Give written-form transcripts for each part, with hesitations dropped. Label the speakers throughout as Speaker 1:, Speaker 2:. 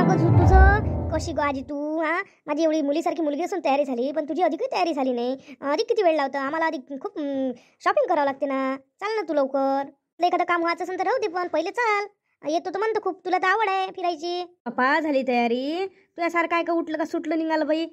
Speaker 1: का गं तुझं? कशी गं आजी तू? हा, माझी एवढी मुलीसारखी मुलगी असून तयारी झाली, पण तुझी अधिक तयारी झाली नाही. अधिक किती वेळ लावतं आम्हाला? अधिक खूप शॉपिंग करावं लागते ना. चाल ना तू लवकर. तुला एखादं काम व्हायचं असेल तर राहू दे, पण पहिले चाल. येतो तर म्हणतो खूप, तुला तर आवड आहे फिरायची. पप्पा झाली तयारी? तुझ्यासारखं आहे का उठलं का सुटलं निघालं बाई?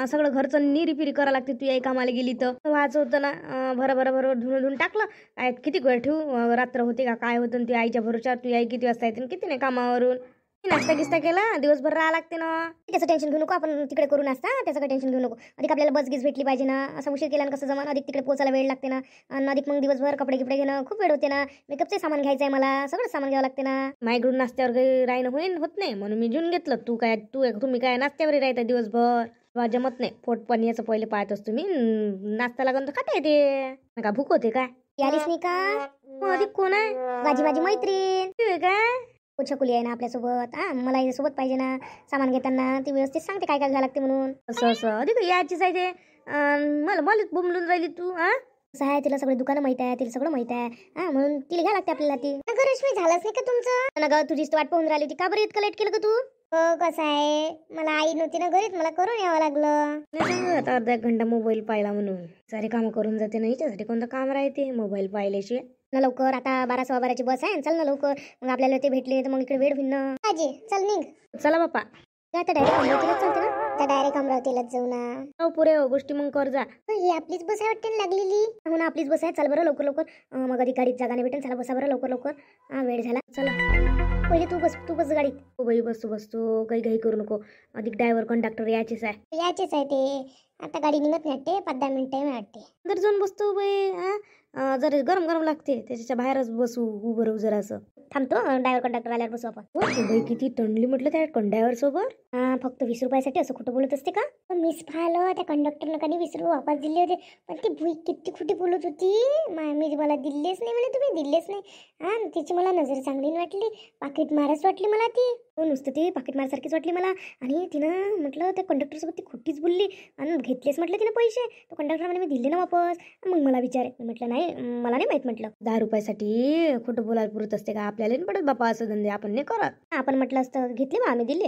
Speaker 1: सगळं घरचं निरीपिरी करावं लागते. तू या कामाला गेली तर व्हायचं होतं ना. भरं भरं भरं धुवून टाकलं. काय किती वेळ ठेवू? रात्र होते का काय होतं? तू आईच्या भरोशावर तू आई किती वाजता येते किती नाही कामावरून. नाश्ता गिस्ता केला, दिवसभर राहा लागते ना. त्याचं टेन्शन घेऊ नको, आपण तिकडे करू नाश्ता. त्याचं काही टेन्शन घेऊ नको. अधिक आपल्याला बस गीस भेटली पाहिजे ना. असं उशीर केला कसं जमान? अधिक तिकडे पोचायला वेळ लागते ना. आणि अधिक मग दिवसभर कपडे गिपडे घेणं खूप वेळ होते ना. मेकअपचे सामान घ्यायचं आहे मला, सगळं सामान घ्यावं लागते ना. माझ्याकडून नाश्त्यावर काही राहणं होत नाही, म्हणून मी घेऊन घेतलं. तुम्ही काय नाश्त्यावर राहता दिवसभर? जमत नाही. पोट पण याचं पहिले पाहत असतो मी. नाश्ता लागून तर खाता येते का? भूक होते काय? यालीस नाही का? अधिक कोण आहे? माझी मैत्रीण काय? छकुली आहे ना आपल्यासोबत. मला सोबत पाहिजे ना सामान घेताना. ती व्यवस्थित सांगते काय काय घ्यावं लागते म्हणून. असं अधिक याचीच आहे ते. मला बोंबलून राहिली तू. असं आहे, तिला सगळे दुकानं माहित आहे, तिला सगळं माहित आहे. म्हणून तिला घ्या लागते आपल्याला ती. रश्मी झालंच नाही का तुमचं? ना तुझीच वाट पाहून राहिली होती. का बरं इतकं लेट केलं का तू? कसं आहे, मला आई नव्हती ना घरीत, मला करून यावं लागलं. आता अर्धा एक घंटा मोबाईल पाहिला म्हणून सारे काम करून जाते ना. हिच्यासाठी कोणतं काम राहते मोबाईल पाहिल्याशिवाय? ना लवकर, आता 12:15ची बस आहे. चल ना लवकर, मग आपल्याला ते भेटले तर मग इकडे वेळ होईल ना. आजी चल निघ. चला बाप्पा. आता डायरेक्ट अमरावतीलाच चालते ना? त्या डायरेक्ट अमरावतीलाच जाऊ ना. पुरे गोष्टी मग कर जा. ही आपलीच बस आहे वाटते लागलेली. हो ना, आपलीच बस आहे. चल बरं लवकर लवकर. मग आधी गाडीत जागा नाही भेटेल. चला बसा बरं लवकर लवकर. वेळ झाला. चला पहिले तू बस गाडीत. हो बाई बसतो काही घाई करू नको. अधिक ड्रायव्हर कंडक्टर याचेच आहे ते. आता गाडी निघत नाही वाटते, 5-10 मिनिटं वाटते. जर जाऊन बसतो बाई. जर गरम गरम लागते त्याच्या बाहेरच बसू उभं राहू जरा. असं थांबतो ड्रायव्हर कंडक्टर आल्यावर बसू आपण. बाई किती टंडली म्हटलं त्या कंडक्टर सोबत. फक्त 20 रुपयासाठी असं खोटं बोलत असते का? मिस पाहिलं त्या कंडक्टरनं कधी 20 रुपये वापस दिले होते, पण ती भुई किती खोटी बोलत होती. मी मला दिलेच नाही म्हणे, तुम्ही दिलेच नाही. तिची मला नजर चांगली नाही वाटली, पाकिट मारच वाटली मला ती. नुसतं ती पाकिट मारसारखीच वाटली मला. आणि तिनं म्हटलं त्या कंडक्टरसोबत ती खोटीच बोलली आणि घेतलेच म्हटलं तिनं पैसे. तो कंडक्टर म्हणे मी दिले ना वापस. मग मला विचारे, म्हटलं नाही मला नाही माहित. म्हटलं 10 रुपयासाठी खोटं बोलायला पुरत असते का? आपल्याला नाही पडत बापा असं धंदे, आपण नाही करत. आपण म्हटलं असतं घेतले बा आम्ही दिले.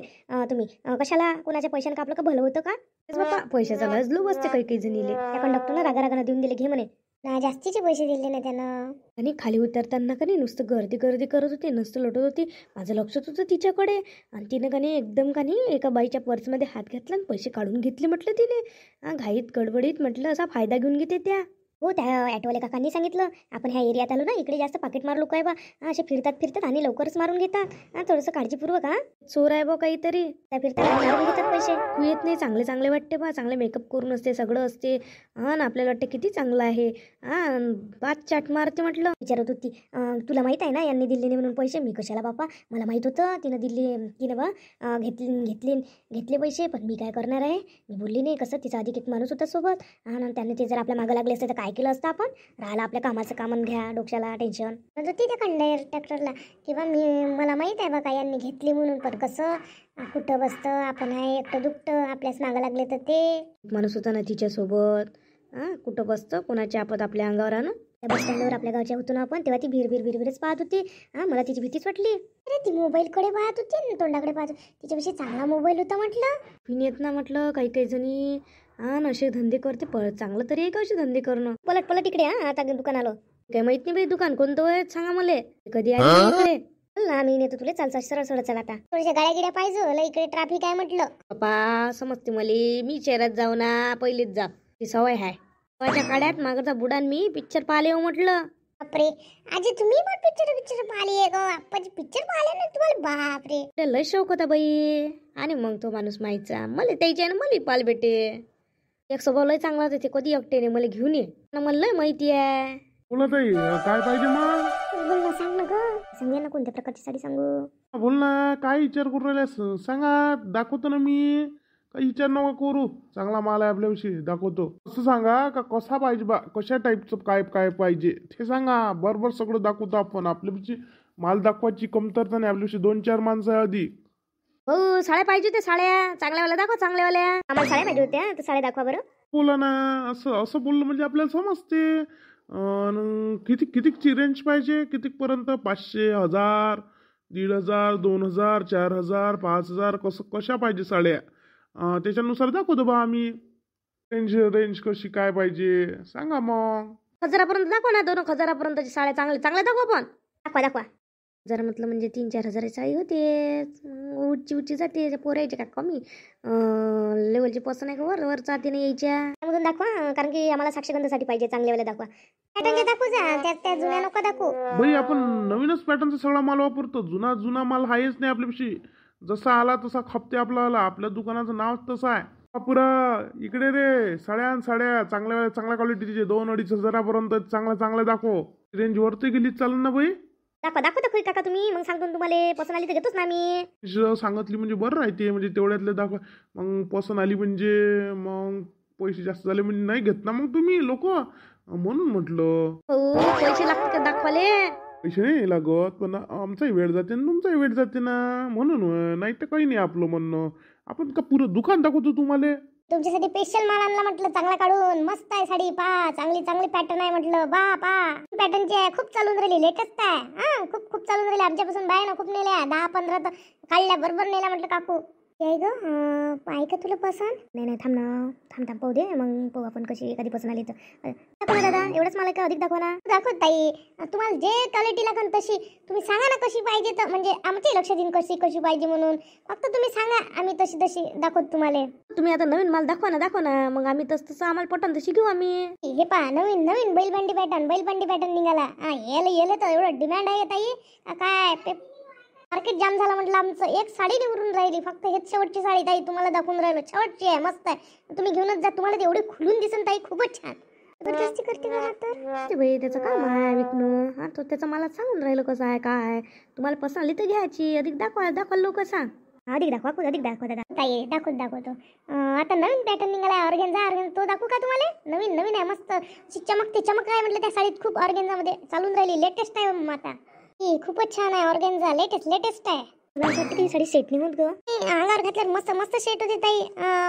Speaker 1: तुम्ही कशाला कोणाच्या पैशाने का आपलं का भलं होतं का? बापा पैशाचा लजलू बसते काही जणीले. त्या कंडक्टरनं रागारागानं देऊन दिले, घे म्हणे. ना जास्तीचे पैसे दिले ना त्यानं. आणि खाली उतरताना का नाही नुसतं गर्दी करत होती, नुसतं लोटत होती. माझं लक्षच होतं तिच्याकडे. आणि तिनं का नाही एकदम का नाही एका बाईच्या पर्समध्ये हात घातला आणि पैसे काढून घेतले म्हटलं तिने. घाईत गडबडीत म्हटलं असा फायदा घेऊन घेते त्या. हो, त्या ॲटोवाल्या काकांनी सांगितलं आपण ह्या एरियात आलो ना, इकडे जास्त पाकिटमार लोक आहे बा. असे फिरतात आणि लवकरच मारून घेतात. थोडंसं काळजीपूर्वक. चोर आहे बा काहीतरी, त्या फिरतात मारून घेतात पैसे. तू येत नाही, चांगले वाटते बा. चांगले मेकअप करून असते, सगळं असते. ना आपल्याला वाटते किती चांगलं आहे. बात चाट मारते म्हटलं. विचारत होती तुला माहित आहे ना यांनी दिले नाही म्हणून पैसे. मी कशाला बापा, मला माहित होतं तिनं दिले. तिनं बा घेतले पैसे, पण मी काय करणार आहे, मी बोलली नाही. कसं तिचा अधिक एक माणूस होता सोबत. आणि त्याने ते जर आपल्या मागं लागले असते तर काय केलं असतं आपण? राहिलं आपल्या कामाचं कामन घ्या, डोक्याला टेन्शन. म्हणजे तिथे कंडक्टरला किंवा मला माहित आहे बा का यांनी घेतली म्हणून, पण कसं कुठं बसतं आपण, आहे एकटं दुखतं, आपल्याच मागं लागले तर ते माणूस होता ना तिच्यासोबत. कुठं बसतं कोणाच्या आपत आपल्या अंगावर. आणून त्या बस स्टँडवर आपल्या गावच्या होतो ना आपण, तेव्हा ती भीरच पाहत होती. मला तिची भीतीच वाटली. अरे ती मोबाईलकडे पाहत होती, तोंडाकडे पाहत होती. तिच्यापेक्षा चांगला मोबाईल होता म्हटलं. पिन येत ना म्हटलं काही जणी. असे धंदे करते. चांगलं तरी आहे का असे धंदे करणं? पलट इकडे. आता दुकान आलो. काही माहित नाही बाई दुकान कोणतं आहे, सांगा मला. कधी आहे आम्ही नेतो तुला. चाल सरळ चल. आता थोड्याशा गाड्या गिड्या पाहिजे, इकडे ट्रॅफिक आहे म्हटलं. बापा समजते मले, मी शहरात जाऊ ना पहिलेच जा, ती सवय आहे. माझ्या काड्यात मागचा बुडान मी पिक्चर पाहिले हो म्हटलं. बापरे आजी तुम्ही पण पिक्चर पाहिले ग? आप्पाची पिक्चर पाहिले ना तुम्हाला? बापरे लय शौक होता बाई. आणि मग तो माणूस माहितचा मला त्याच्या मला पाल भेटे. एक स्वभाव लय चांगला होता ते, कधी एकट्याने मला घेऊन ये मला लय माहिती आहे.
Speaker 2: बोला ताई, काय पाहिजे मग?
Speaker 1: बोल ना, सांग ना ग. सांगे ना कोणत्या प्रकारची साडी सांगू?
Speaker 2: बोल ना, काय विचार करू राहिल्यास सांगा, दाखवतो ना मी. काही विचार नका करू, चांगला माल आहे आपल्याविषयी, दाखवतो. असं सांगा का कसा पाहिजे बा, कशा टाईपचं काय पाहिजे ते सांगा. बरोबर सगळं दाखवतो आपण. आपल्याविषयी माल दाखवायची कमतरता नाही आपल्याविषयी. 2-4 माणसं आहे आधी.
Speaker 1: हो साड्या पाहिजे होत्या, साड्या चांगल्यावाल्या दाखवा. चांगल्यावाल्या आम्हाला साड्या पाहिजे होत्या, तर साड्या दाखवा बरं.
Speaker 2: बोला ना, असं बोललं म्हणजे आपल्याला समजते. कितीची रेंज पाहिजे? कितीपर्यंत? 500, 1000, 1,500 2,000 4,000 5,000 कशा पाहिजे साड्या त्याच्यानुसार दाखवतो बा आम्ही. रेंज कशी काय पाहिजे सांगा मग.
Speaker 1: 1,000पर्यंत दाखवा ना. 2,000पर्यंतची साड्या चांगल्या दाखवा. पण दाखवा जरा म्हटलं म्हणजे 3-4 हजाराची साडी होते. उच्ची जाते पोरायचे का कमी लेवलची पसंत आहे का वर जाते ना यायच्या मधून दाखवा. कारण की आम्हाला साक्षगंधासाठी पाहिजे चांगल्यावाल्या दाखवा. पॅटर्नचे दाखवू जा त्या जुन्या नको दाखवू.
Speaker 2: भाई आपण नवीनच पॅटर्नचा सगळा माल वापरतो. जुना माल आहेच नाही आपल्यापाशी. जसा आला तसा खपते आपल्याला. आपल्या दुकानाचं नाव तसं आहे. पुरा इकडे रे साड्या चांगल्या क्वालिटीचे 2-2.5 हजारापर्यंत चांगल्या दाखव. रेंज वरती गेली चालेल ना भाई. दाखवा काका तुम्ही. मग सांगतो तुम्हाला पसंत आली तर घेतोच ना मी. सांगितली म्हणजे बरं राहते. म्हणजे तेवढ्यातले दाखवा. मग पसंत आली म्हणजे मग पैसे जास्त झाले म्हणजे नाही घेत ना मग तुम्ही लोक. म्हणून म्हटलं
Speaker 1: पैसे लागतात का दाखवाले.
Speaker 2: पैसे नाही लागत पण आमचाही वेळ जाते ना तुमचाही वेळ जाते ना. म्हणून नाही तर काही नाही आपलं म्हणणं. आपण का पुरं दुकान दाखवतो तुम्हाला.
Speaker 1: तुमच्यासाठी स्पेशल माल आणला म्हटलं चांगला काढून. मस्त आहे साडी. पा चांगली पॅटर्न आहे म्हटलं. पा पॅटर्नची आहे. खूप चालून राहिली. लेटेस्ट आहे. खूप चालून राहिली. आमच्यापासून बाया ना खूप नेल्या. 10-15 तर काढल्या बरोबर नेल्या म्हटलं काकू. आहे ग आहे का तुला पसंत. नाही थांब पाहू दे. मग पाहू आपण कशी एखादी पसंत आली तर दाखव ना दादा. एवढंच मला का अधिक दाखवा ना. दाखव ताई. तुम्हाला जे क्वालिटी लागेल तशी तुम्ही सांगा ना कशी पाहिजे. तर म्हणजे आमच्याही लक्षात येईल कशी पाहिजे म्हणून. फक्त तुम्ही सांगा आम्ही तशी दाखवतो तुम्हाला. तुम्ही आता नवीन माल दाखवा ना. मग आम्ही तसं आम्हाला पटन तशी घेऊ आम्ही. हे पहा नवीन बैलबंडी पॅटर्न निघाला. याला तर एवढं डिमांड आहे ताई. काय मार्केट जाम झाला म्हटलं आमचं. एक साडी निवडून राहिली. फक्त हेच शेवटची साडी ताई तुम्हाला दाखवून राहिलो. शेवटची आहे. मस्त आहे. तुम्ही घेऊनच जा. तुम्हाला एवढी खुलून दिसन ताई. खूपच छान. जबरदस्ती करते का तर बाई. त्याचं काम आहे विकणं. तो त्याचं मला सांगून राहिलं कसं आहे काय. तुम्हाला पसंत आली तर घ्यायची. अधिक दाखवा लोक सांग. अधिक दाखवा दादा. ताई दाखवतो. आता नवीन पॅटर्न निघाला ऑर्गेन्झा. तो दाखवू का तुम्हाला. नवीन आहे मस्त. चमक आहे म्हटलं त्या साडीत. खूप ऑर्गेन्झामध्ये चालून राहिली. लेटेस्ट आहे आता. खूपच छान आहे ऑर्गेन्झा. लेटेस्ट आहे. ती साडी सेट नाही होत ग. अंगावर घातल्यावर मस्त सेट होते ताई.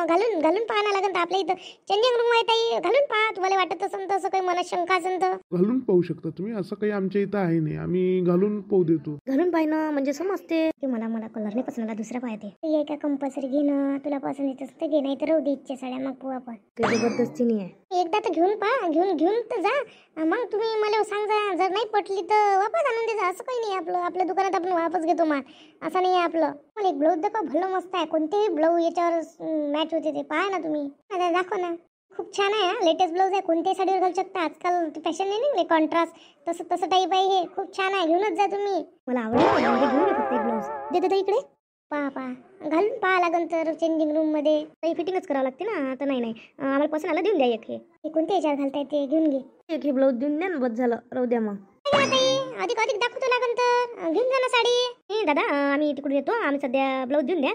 Speaker 1: घालून पाहायला लागेल. तर आपल्या इथं चेंजिंग रूम आहे ताई. घालून पहा. तुम्हाला वाटत असेल तर असं काही मनात शंका असेल तर
Speaker 2: घालून पाहू शकता तुम्ही. असं काही आमच्या इथं आहे नाही. आम्ही घालून पाहू देतो.
Speaker 1: घालून पाहिनं म्हणजे समजते की मला कलर नाही पसंत आला. दुसरा पाहते. हे का कंपल्सरी घेणं. तुला पसंत येत असतं घे. नाही तर राहू दे. इच्छा साड्या मग पाहू आपण. काही जबरदस्ती नाही आहे. एकदा तर घेऊन पहा. घेऊन तर जा. मग तुम्ही मला सांगा. जर नाही पटली तर वापस आणून दे जा. असं काही नाही. आपल्या दुकानात आपण वापस घेतो माल. असं नाही आहे आपलं. मला एक ब्लाऊज दाखवा. भलं मस्त आहे. कोणतेही ब्लाऊज याच्यावर मॅच होते ते पहा ना तुम्ही. दाखव ना. खूप छान आहे. लेटेस्ट ब्लाऊज आहे. कोणत्याही साडीवर घालू शकता. आजकाल फॅशन नाही निघले कॉन्ट्रास्ट. तसं टाईप आहे हे. खूप छान आहे. घेऊनच जा तुम्ही. मला आवडलं. घेऊन फक्त एक ब्लाऊज देते इकडे. पहा घालून पहा लागन तर चेंजिंग रूम मध्ये. काही फिटिंगच करावं लागते ना. आता नाही आम्हाला पसंत आलं देऊन द्या. एक हे कोणत्या याच्यावर घालता येते घेऊन घे. एक हे ब्लाऊज देऊन द्या ना. बस झालं. राहू द्या मग. अधिक दाखवतो लागन तर घेऊन जा ना साडी. दादा आम्ही तिकडून येतो. आम्ही सध्या ब्लाऊज देऊन द्या.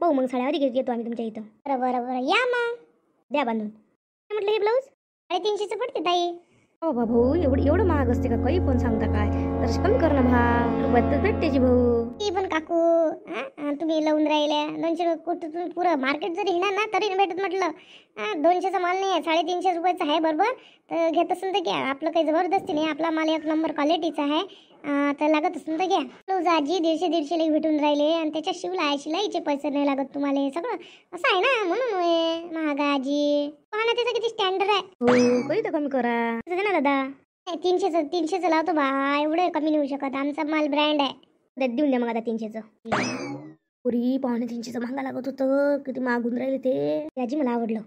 Speaker 1: पाहू मग साड्या. अधिक येतो आम्ही तुमच्या इथं. बरं या मग. द्या बांधून. म्हटलं हे ब्लाऊज 350चं पडते ताई. हो भाऊ एवढं महाग असते का. काही पण सांगता काय. तर कमी कर ना भाव. भेटते भाऊ. ती पण काकू तुम्ही लावून राहिल्या. 200 कुठून पुरं मार्केट जरी हिणार ना तरी भेटत म्हटलं. 200चा माल नाही आहे. 350 रुपयाचा आहे बरोबर. तर घेत असेल तर घ्या. आपलं काही जबरदस्ती नाही. आपला माल 1 नंबर क्वालिटीचा आहे. तर लागत असेल तर घ्या. ब्लाऊज आजी 150-150 भेटून राहिले. आणि त्याच्या शिलाईचे पैसे नाही लागत तुम्हाला. सगळं असं आहे ना. म्हणून महागा आजी. पहा ना त्याचा किती स्टँडर्ड आहे. हो काही तर कमी करा ना दादा. 300चं लावतो बा. एवढं कमी नाही होऊ शकत. आमचा माल ब्रँड आहे. देऊन द्या मग आता 300चं. पुरी पाहुणे 300चं महागा लागत होतं. किती मागून राहिले ते. आजी मला आवडलं.